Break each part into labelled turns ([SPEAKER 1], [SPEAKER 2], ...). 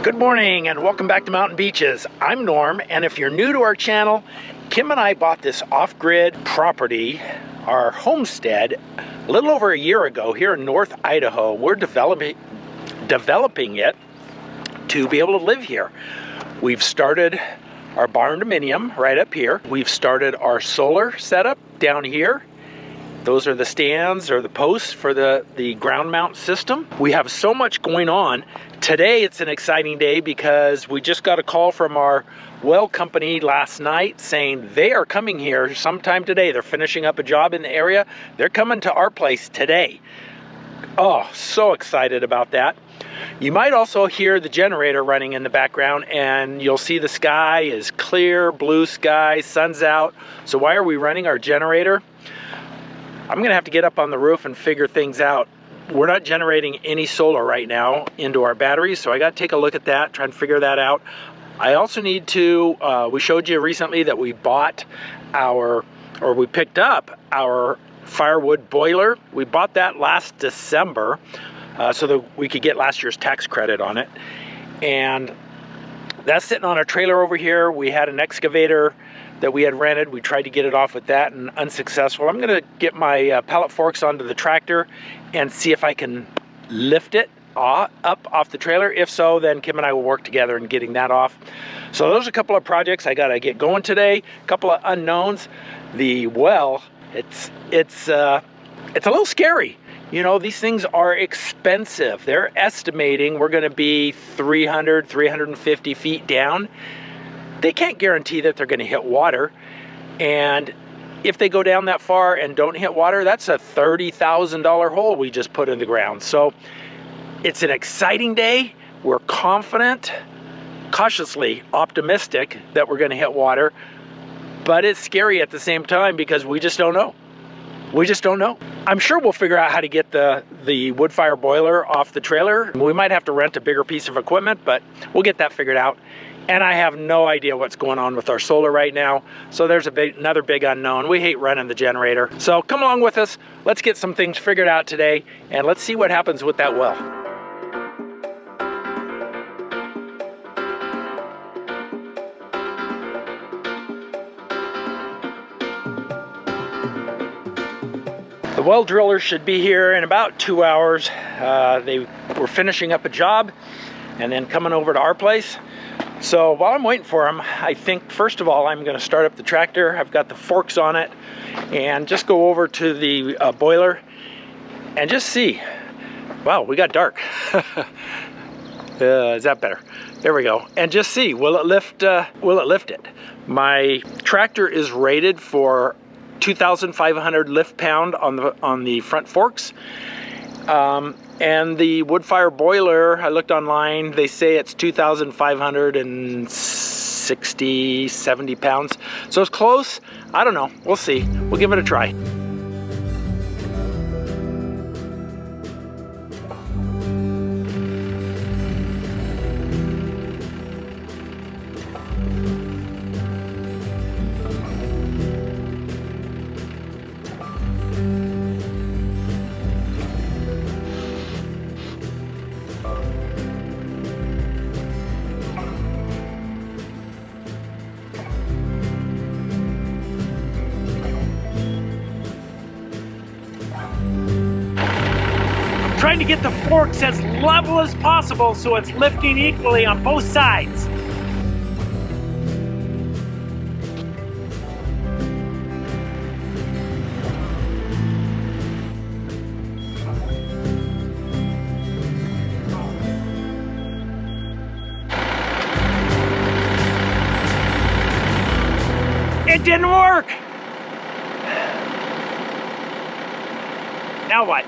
[SPEAKER 1] Good morning and welcome back to Mountain Beaches. I'm Norm, and if you're new to our channel, Kim and I bought this off-grid property, our homestead, a little over a year ago here in North Idaho. We're developing it to be able to live here. We've started our barn dominium right up here. We've started our solar setup down here. Those are the stands or the posts for the ground mount system. We have so much going on. Today it's an exciting day because we just got a call from our well company last night saying they are coming here sometime today. They're finishing up a job in the area. They're coming to our place today. Oh, so excited about that. You might also hear the generator running in the background, and you'll see the sky is clear, blue sky, sun's out. So why are we running our generator? I'm gonna have to get up on the roof and figure things out. We're not generating any solar right now into our batteries, so I gotta take a look at that, try and figure that out. I also need to, we showed you recently that we bought we picked up our firewood boiler. We bought that last December so that we could get last year's tax credit on it. And that's sitting on a trailer over here. We had an excavator that we had rented. We tried to get it off with that and unsuccessful. I'm gonna get my pallet forks onto the tractor and see if I can lift it up off the trailer. If so, then Kim and I will work together in getting that off. So those are a couple of projects I gotta get going today. A couple of unknowns. The well, it's a little scary. You know, these things are expensive. They're estimating we're gonna be 350 feet down. They can't guarantee that they're going to hit water, and if they go down that far and don't hit water, that's a $30,000 hole we just put in the ground. So it's an exciting day. We're confident, cautiously optimistic that we're going to hit water, but it's scary at the same time because we just don't know. We just don't know. I'm sure we'll figure out how to get the wood fire boiler off the trailer. We might have to rent a bigger piece of equipment, but we'll get that figured out. And I have no idea what's going on with our solar right now. So there's another big unknown. We hate running the generator. So come along with us. Let's get some things figured out today, and let's see what happens with that well. The well driller should be here in about 2 hours. They were finishing up a job and then coming over to our place. So while I'm waiting for them, I think first of all I'm going to start up the tractor. I've got the forks on it, and just go over to the boiler and just see. Wow, we got dark. Is that better? There we go. And just see, will it lift it? My tractor is rated for 2,500 lift pound on the front forks. And the wood fire boiler, I looked online, they say it's 2,560, 70 pounds. So it's close. I don't know. We'll see. We'll give it a try. Trying to get the forks as level as possible so it's lifting equally on both sides. It didn't work. Now what?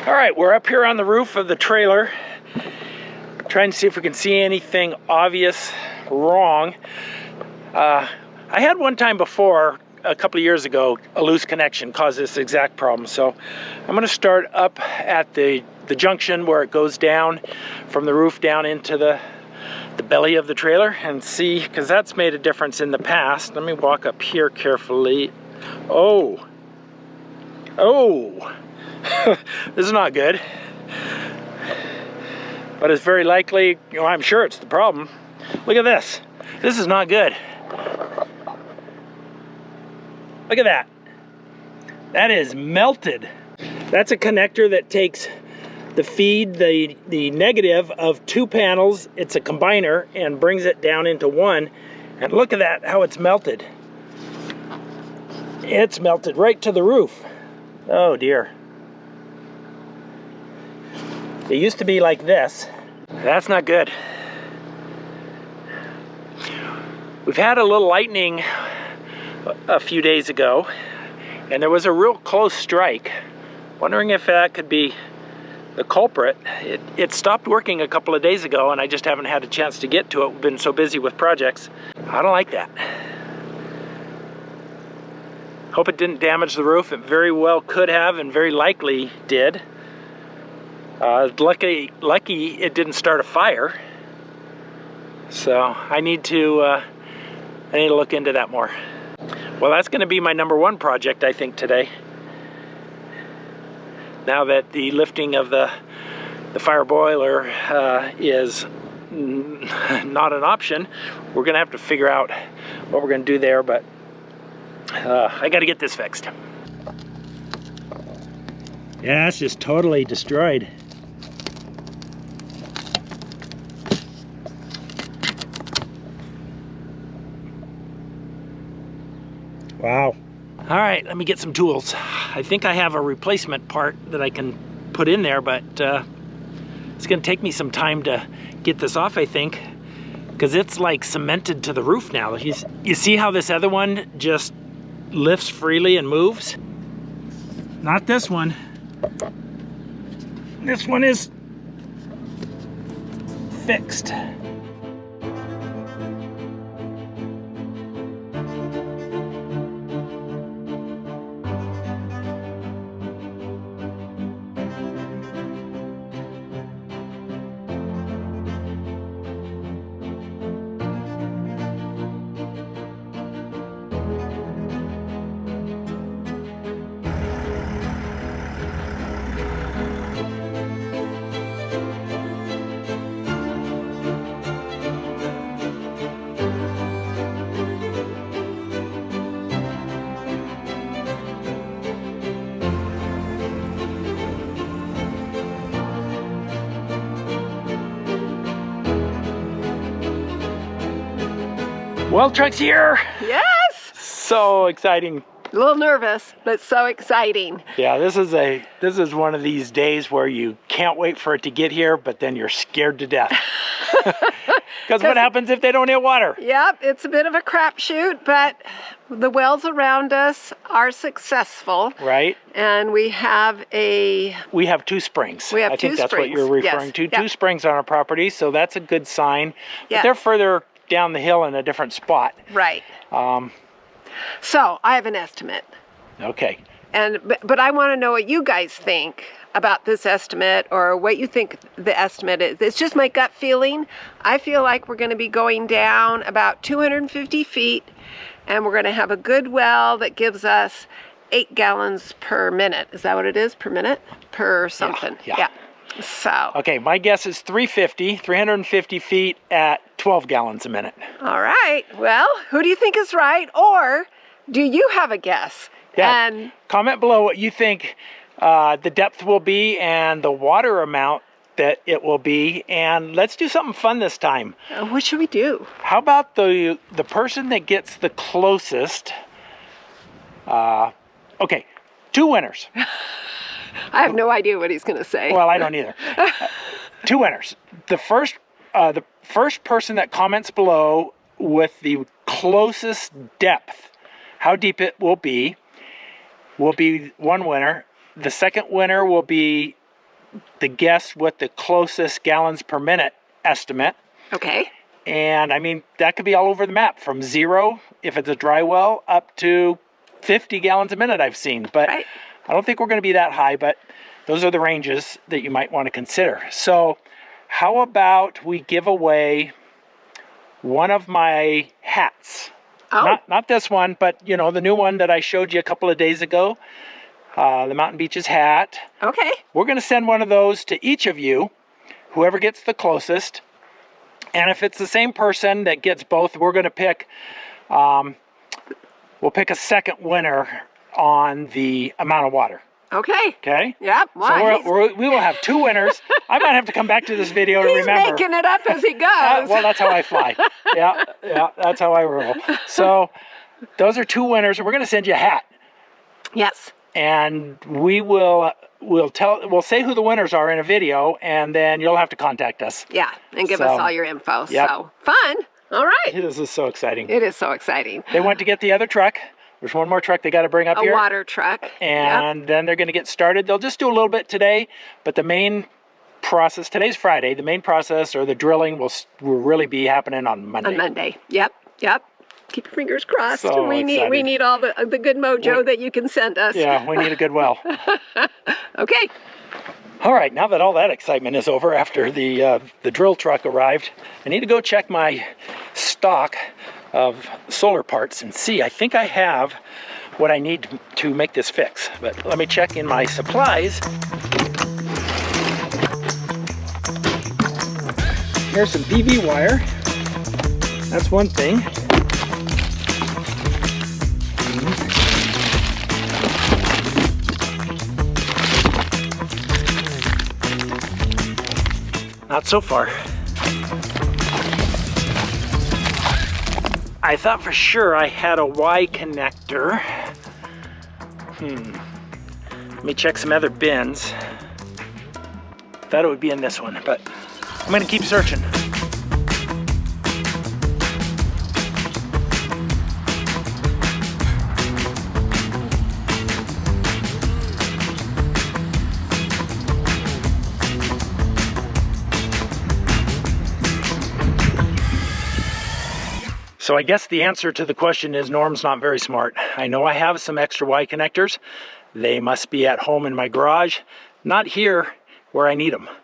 [SPEAKER 1] All right, we're up here on the roof of the trailer, trying to see if we can see anything obvious wrong. I had one time before, a couple of years ago, a loose connection caused this exact problem. So I'm going to start up at the junction where it goes down from the roof down into the belly of the trailer and see, because that's made a difference in the past. Let me walk up here carefully. Oh. Oh. This is not good. But it's very likely, I'm sure it's the problem. Look at this. This is not good. Look at that. That is melted. That's a connector that takes the feed, the negative of two panels. It's a combiner and brings it down into one. And look at that, how it's melted. It's melted right to the roof. Oh dear. It used to be like this. That's not good. We've had a little lightning a few days ago, and there was a real close strike. Wondering if that could be the culprit. It stopped working a couple of days ago, and I just haven't had a chance to get to it. We've been so busy with projects. I don't like that. Hope it didn't damage the roof. It very well could have, and very likely did. Lucky it didn't start a fire. So I need to look into that more. Well, that's going to be my #1 project, I think, today. Now that the lifting of the fire boiler is not an option, we're going to have to figure out what we're going to do there, but I got to get this fixed. Yeah, it's just totally destroyed. Wow. All right, let me get some tools. I think I have a replacement part that I can put in there, but it's gonna take me some time to get this off, I think, because it's like cemented to the roof now. You see how this other one just lifts freely and moves? Not this one. This one is fixed. Well, truck's here.
[SPEAKER 2] Yes.
[SPEAKER 1] So exciting.
[SPEAKER 2] A little nervous, but so exciting.
[SPEAKER 1] Yeah, this is one of these days where you can't wait for it to get here, but then you're scared to death. Because what happens if they don't hit water?
[SPEAKER 2] Yep, it's a bit of a crapshoot, but the wells around us are successful.
[SPEAKER 1] Right.
[SPEAKER 2] And we have
[SPEAKER 1] two springs.
[SPEAKER 2] We have
[SPEAKER 1] I think that's what you're referring to.
[SPEAKER 2] Yep.
[SPEAKER 1] Two springs on our property, so that's a good sign. But
[SPEAKER 2] Yep.
[SPEAKER 1] they're further down the hill in a different spot.
[SPEAKER 2] Right. So I have an estimate.
[SPEAKER 1] Okay.
[SPEAKER 2] But I want to know what you guys think about this estimate, or what you think the estimate is. It's just my gut feeling. I feel like we're going to be going down about 250 feet, and we're going to have a good well that gives us 8 gallons per minute. Is that what it is? Per minute? Per something.
[SPEAKER 1] Yeah.
[SPEAKER 2] So.
[SPEAKER 1] Okay, my guess is 350 feet at 12 gallons a minute.
[SPEAKER 2] All right. Well, who do you think is right? Or do you have a guess?
[SPEAKER 1] Yeah.
[SPEAKER 2] And
[SPEAKER 1] comment below what you think the depth will be and the water amount that it will be. And let's do something fun this time.
[SPEAKER 2] what should we do?
[SPEAKER 1] How about the person that gets the closest? Okay, 2 winners.
[SPEAKER 2] I have no idea what he's going to say.
[SPEAKER 1] Well, I don't either. 2 winners. The first person that comments below with the closest depth, how deep it will be one winner. The second winner will be the guess with the closest gallons per minute estimate.
[SPEAKER 2] Okay.
[SPEAKER 1] And I mean, that could be all over the map, from 0, if it's a dry well, up to 50 gallons a minute I've seen. But
[SPEAKER 2] Right.
[SPEAKER 1] I don't think we're going to be that high, but those are the ranges that you might want to consider. So how about we give away one of my hats
[SPEAKER 2] Oh.
[SPEAKER 1] Not this one, but you know, the new one that I showed you a couple of days ago, the Mountain Beaches hat.
[SPEAKER 2] Okay.
[SPEAKER 1] We're going to send one of those to each of you, whoever gets the closest. And if it's the same person that gets both, we're going to pick, we'll pick a second winner on the amount of water.
[SPEAKER 2] Okay.
[SPEAKER 1] Okay?
[SPEAKER 2] Yep. Wow.
[SPEAKER 1] So we will have 2 winners. I might have to come back to this video to remember.
[SPEAKER 2] He's making it up as he goes.
[SPEAKER 1] Well, that's how I fly. Yeah, that's how I roll. So those are 2 winners, and we're going to send you a hat.
[SPEAKER 2] Yes.
[SPEAKER 1] And we'll say who the winners are in a video, and then you'll have to contact us.
[SPEAKER 2] Yeah, and give us all your info.
[SPEAKER 1] Yep.
[SPEAKER 2] So fun. All right.
[SPEAKER 1] This is so exciting.
[SPEAKER 2] It is so exciting.
[SPEAKER 1] They went to get the other truck. There's one more truck they got to bring up here.
[SPEAKER 2] A water truck.
[SPEAKER 1] And then they're going to get started. They'll just do a little bit today, but the main process, today's Friday, the main process or the drilling will really be happening on Monday.
[SPEAKER 2] On Monday. Yep. Keep your fingers crossed.
[SPEAKER 1] So
[SPEAKER 2] we need all the good mojo that you can send us.
[SPEAKER 1] Yeah, we need a good well.
[SPEAKER 2] Okay.
[SPEAKER 1] All right, now that all that excitement is over after the drill truck arrived, I need to go check my stock of solar parts and see. I think I have what I need to make this fix, but let me check in my supplies. Here's some PV wire. That's one thing. Not so far. I thought for sure I had a Y connector. Let me check some other bins. Thought it would be in this one, but I'm gonna keep searching. So I guess the answer to the question is Norm's not very smart. I know I have some extra Y connectors. They must be at home in my garage, not here where I need them. I'm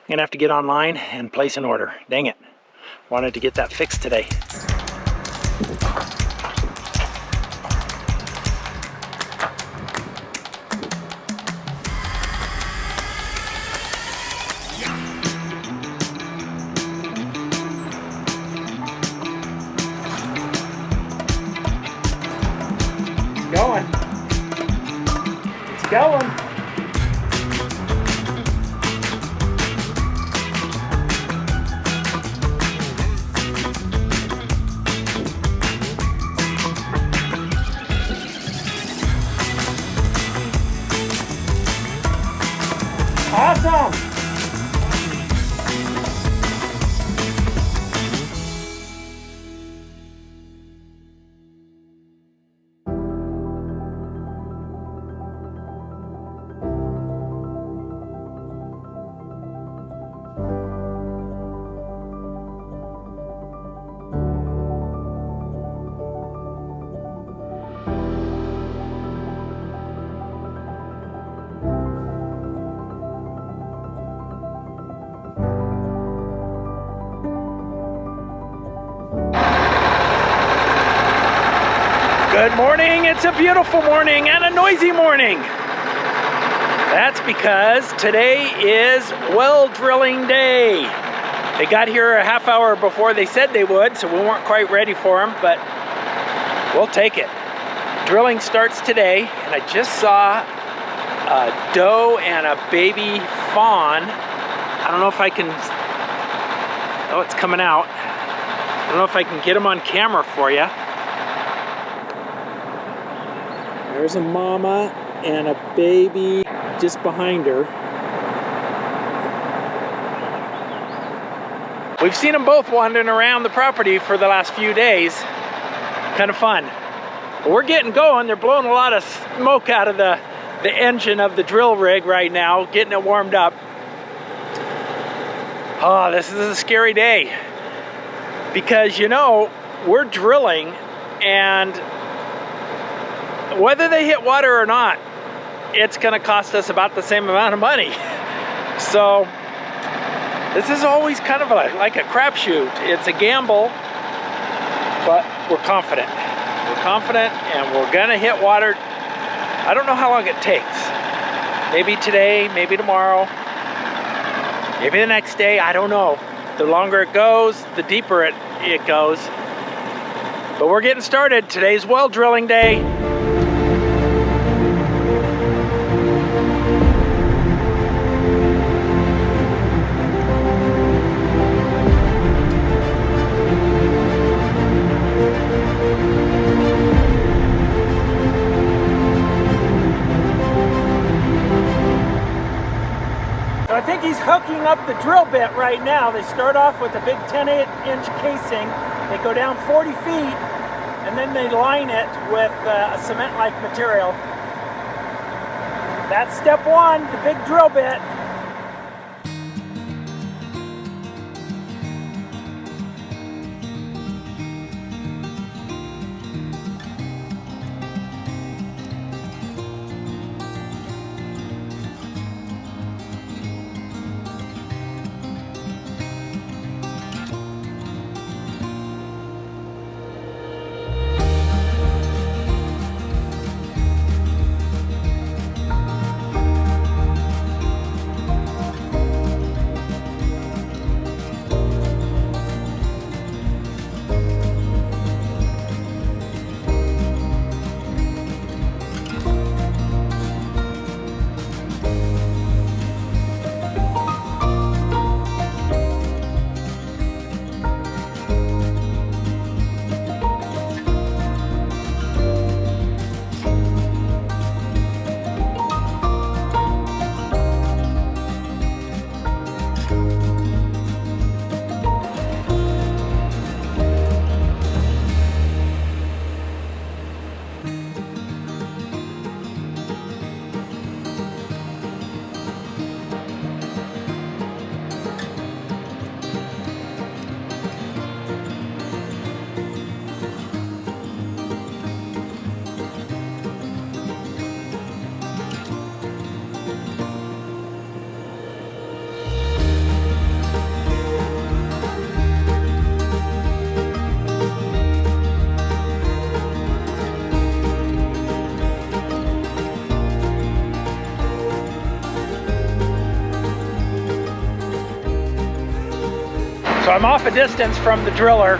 [SPEAKER 1] gonna have to get online and place an order. Dang it. Wanted to get that fixed today. Going. It's going. Awesome. Good morning. It's a beautiful morning and a noisy morning. That's because today is well drilling day. They got here a half hour before they said they would, so we weren't quite ready for them, but we'll take it. Drilling starts today, and I just saw a doe and a baby fawn. I don't know if I can, oh, it's coming out. I don't know if I can get them on camera for you. There's a mama and a baby just behind her. We've seen them both wandering around the property for the last few days. Kind of fun. But we're getting going. They're blowing a lot of smoke out of the engine of the drill rig right now, getting it warmed up. Oh, this is a scary day. Because, you know, we're drilling, and whether they hit water or not, it's gonna cost us about the same amount of money. So this is always kind of like a crapshoot. It's a gamble, but we're confident. We're confident, and we're gonna hit water. I don't know how long it takes. Maybe today, maybe tomorrow, maybe the next day, I don't know. The longer it goes, the deeper it goes. But we're getting started. Today's well drilling day. So I think he's hooking up the drill bit right now. They start off with a big 10-inch casing. They go down 40 feet, and then they line it with a cement-like material. That's step one, the big drill bit. So I'm off a distance from the driller.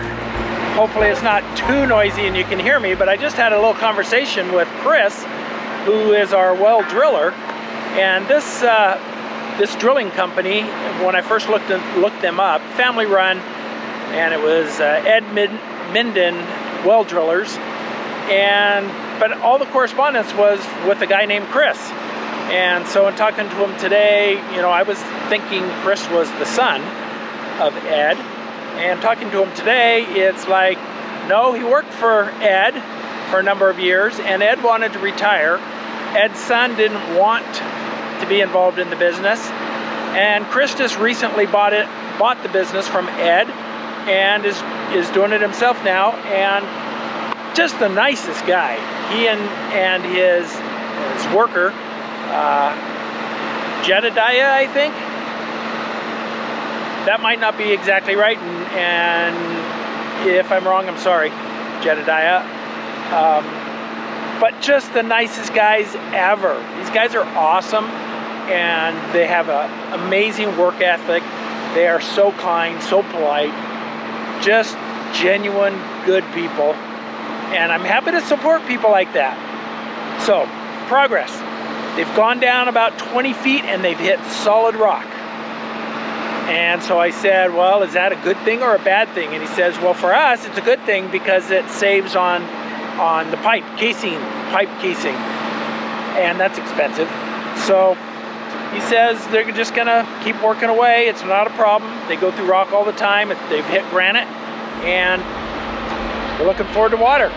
[SPEAKER 1] Hopefully it's not too noisy and you can hear me, but I just had a little conversation with Chris, who is our well driller. And this drilling company, when I first looked them up, family run, and it was Ed Minden well drillers. But all the correspondence was with a guy named Chris. And so in talking to him today, you know, I was thinking Chris was the son of Ed, and talking to him today, it's like, no, he worked for Ed for a number of years, and Ed wanted to retire. Ed's son didn't want to be involved in the business, and Chris just recently bought the business from Ed, and is doing it himself now, and just the nicest guy. He and his worker, Jedediah, I think. That might not be exactly right, and if I'm wrong, I'm sorry, Jedediah. But just the nicest guys ever. These guys are awesome, and they have an amazing work ethic. They are so kind, so polite, just genuine, good people. And I'm happy to support people like that. So, progress. They've gone down about 20 feet and they've hit solid rock. And so I said, well, is that a good thing or a bad thing? And he says, well, for us, it's a good thing because it saves on the pipe casing, and that's expensive. So he says they're just gonna keep working away. It's not a problem. They go through rock all the time. They've hit granite, and we're looking forward to water.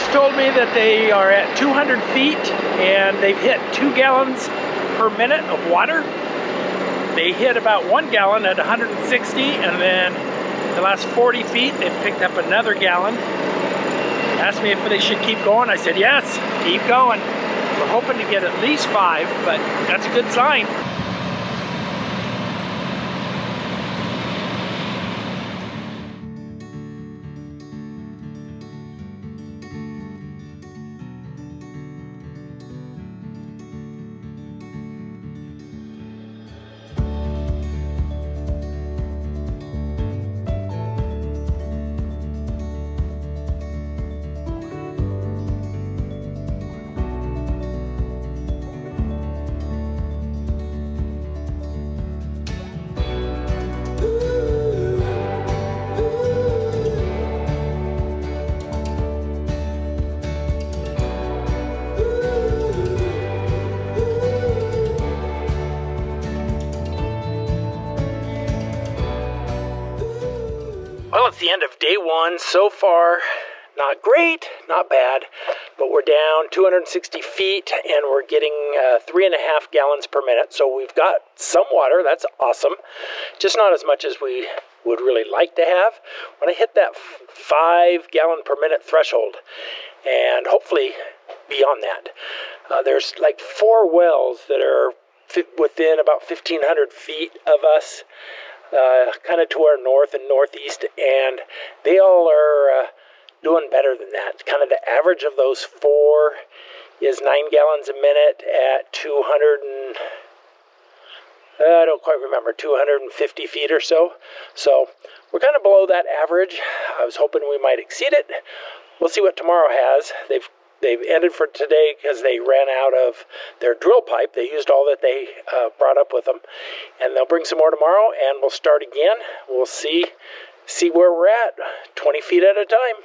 [SPEAKER 1] just told me that they are at 200 feet and they've hit 2 gallons per minute of water. They hit about 1 gallon at 160, and then the last 40 feet they've picked up another gallon. Asked me if they should keep going. I said yes, keep going. We're hoping to get at least 5, but that's a good sign. Well, it's the end of day 1 so far. Not great, not bad, but we're down 260 feet and we're getting 3.5 gallons per minute. So we've got some water, that's awesome. Just not as much as we would really like to have. When I hit that 5 gallon per minute threshold, and hopefully beyond that, there's like 4 wells that are within about 1,500 feet of us. Kind of to our north and northeast, and they all are doing better than that. Kind of the average of those 4 is 9 gallons a minute at 200 and I don't quite remember, 250 feet or so. So we're kind of below that average. I was hoping we might exceed it. We'll see what tomorrow has. They've ended for today because they ran out of their drill pipe. They used all that they brought up with them. And they'll bring some more tomorrow, and we'll start again. We'll see where we're at, 20 feet at a time.